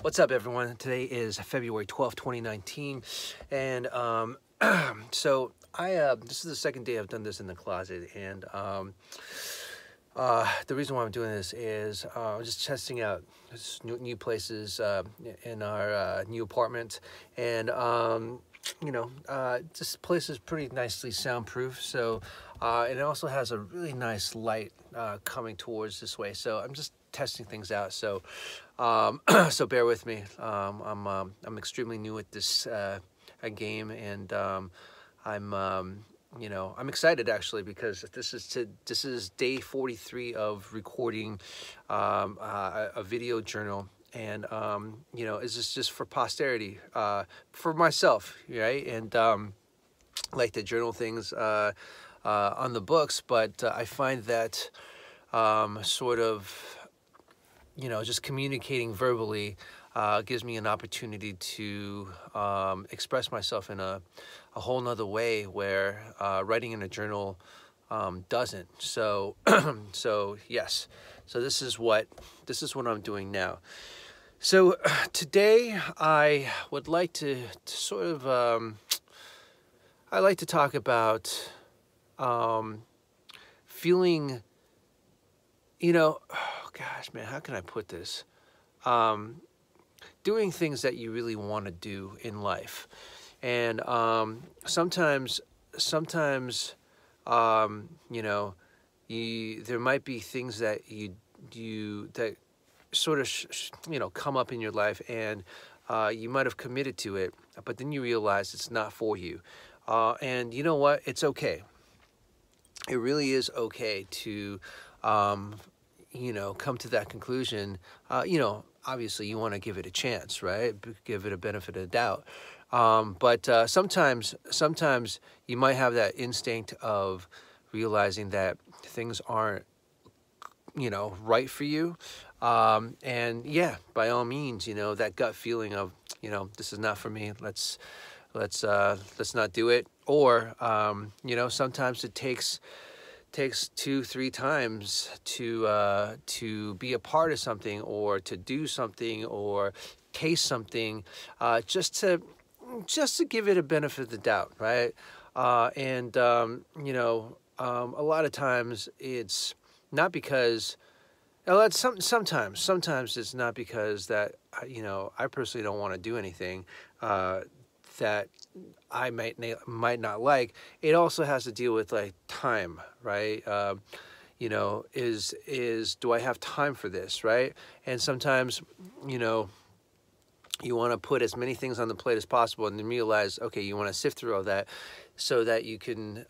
What's up, everyone? Today is February 12th, 2019, and so this is the second day I've done this in the closet, and the reason why I'm doing this is I'm just testing out new places in our new apartment, and this place is pretty nicely soundproof, so it also has a really nice light coming towards this way, so I'm just testing things out. So so bear with me. I'm extremely new at this game, and I'm excited actually, because this is day 43 of recording a video journal, and it's just for posterity, for myself, right? And like to journal things on the books, but I find that sort of just communicating verbally gives me an opportunity to express myself in a whole nother way, where writing in a journal doesn't. So yes, so this is what I'm doing now. So today I would like to sort of I like to talk about feeling, oh gosh, man, how can I put this? Doing things that you really want to do in life. And sometimes there might be things that that sort of come up in your life, and you might have committed to it, but then you realize it's not for you. And you know what? It's okay. It really is okay to come to that conclusion. Obviously you want to give it a chance, right? Give it a benefit of the doubt. But sometimes you might have that instinct of realizing that things aren't, right for you. And yeah, by all means, that gut feeling of, this is not for me. Let's not do it. Or, sometimes it takes 2-3 times to be a part of something, or to do something, or taste something, just to give it a benefit of the doubt, right? A lot of times it's not because, sometimes it's not because that I personally don't want to do anything that I might not like. It also has to deal with like time, right? Do I have time for this, right? And sometimes, you want to put as many things on the plate as possible, and then realize, okay, you want to sift through all that so that you can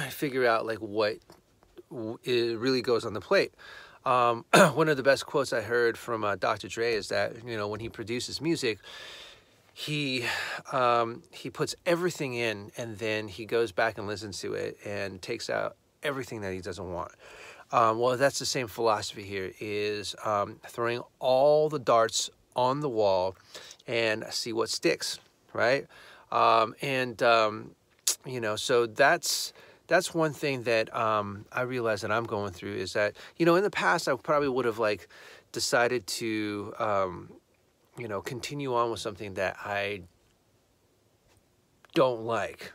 figure out like what it really goes on the plate. One of the best quotes I heard from Dr. Dre is that, when he produces music, he puts everything in, and then he goes back and listens to it and takes out everything that he doesn't want. Well, that's the same philosophy here, is throwing all the darts on the wall and see what sticks, right? So that's one thing that I realize that I'm going through, is that, in the past I probably would have like decided to continue on with something that I don't like,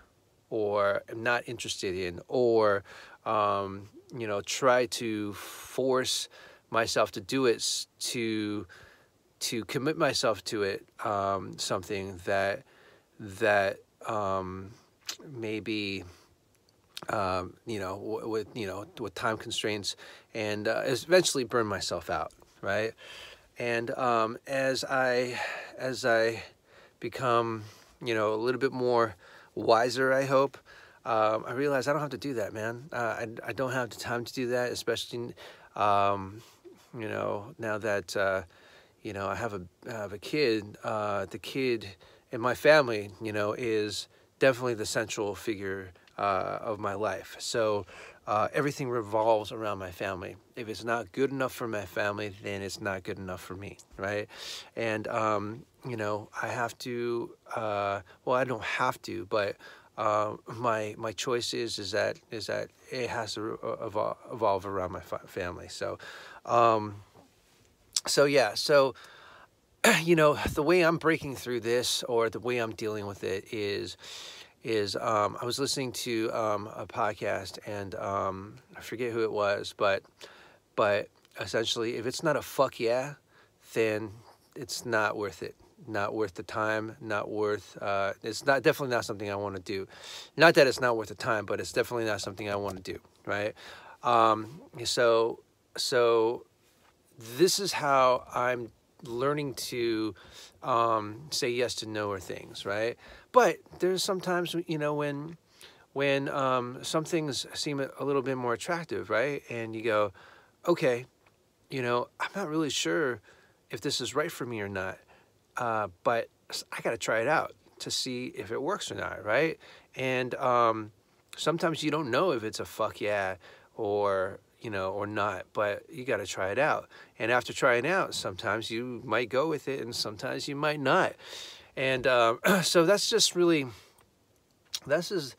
or am not interested in, or try to force myself to do it, to commit myself to it, something that maybe with time constraints, and eventually burn myself out, right? And as I become, a little bit more wiser, I hope, I realize I don't have to do that, man. I don't have the time to do that, especially, now that, I have a kid. The kid in my family, is definitely the central figure of my life. So everything revolves around my family. If it's not good enough for my family, then it's not good enough for me, right? And I have to. Well, I don't have to, but my choice is that it has to evolve around my family. So So yeah, so you know, the way I'm breaking through this, or the way I'm dealing with it, is I was listening to a podcast, and I forget who it was, but essentially, if it's not a fuck yeah, then it's not worth it. Not worth the time. Not worth. It's not definitely not something I want to do. Not that it's not worth the time, but it's definitely not something I want to do. Right. So this is how I'm learning to say yes to no or things, right? But there's sometimes, you know, when some things seem a little bit more attractive, right? And you go, okay, you know, I'm not really sure if this is right for me or not, but I got to try it out to see if it works or not, right? And sometimes you don't know if it's a fuck yeah or, you know, or not, but you got to try it out. And after trying out, sometimes you might go with it and sometimes you might not. And so that's just really, this is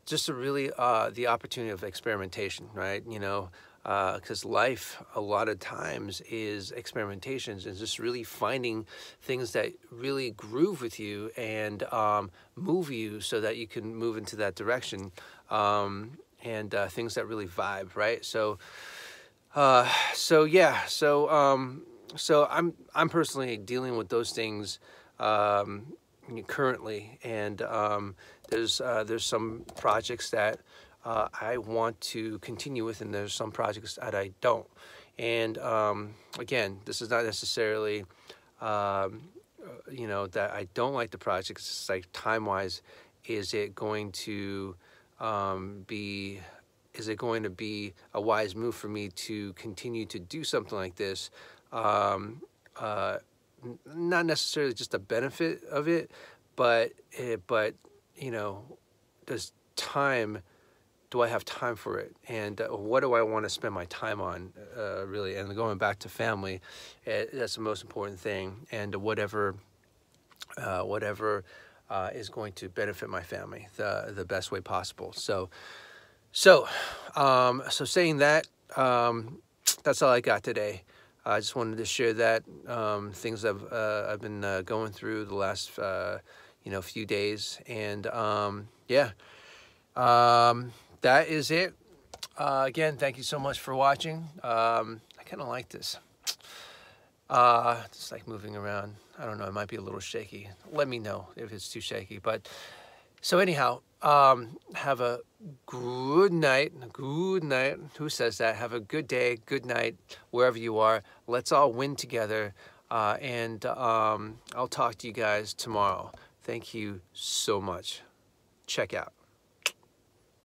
just a really the opportunity of experimentation, right? You know, because life a lot of times is experimentations and just really finding things that really groove with you and move you so that you can move into that direction, and things that really vibe, right? So yeah, so I'm personally dealing with those things currently, and there's some projects that I want to continue with, and there's some projects that I don't. And again, this is not necessarily you know, that I don't like the project. It's just like time-wise, is it going to be a wise move for me to continue to do something like this? Not necessarily just the benefit of it, but you know, do I have time for it, and what do I want to spend my time on, really? And going back to family, that's the most important thing, and whatever is going to benefit my family the best way possible. So saying that, that's all I got today. I just wanted to share that, things I've been going through the last you know, few days, and yeah, that is it. Again, thank you so much for watching. I kind of like this. Just like moving around. I don't know, it might be a little shaky. Let me know if it's too shaky. But so anyhow, have a good night. Good night. Who says that? Have a good day, good night, wherever you are. Let's all win together. And I'll talk to you guys tomorrow. Thank you so much. Check out.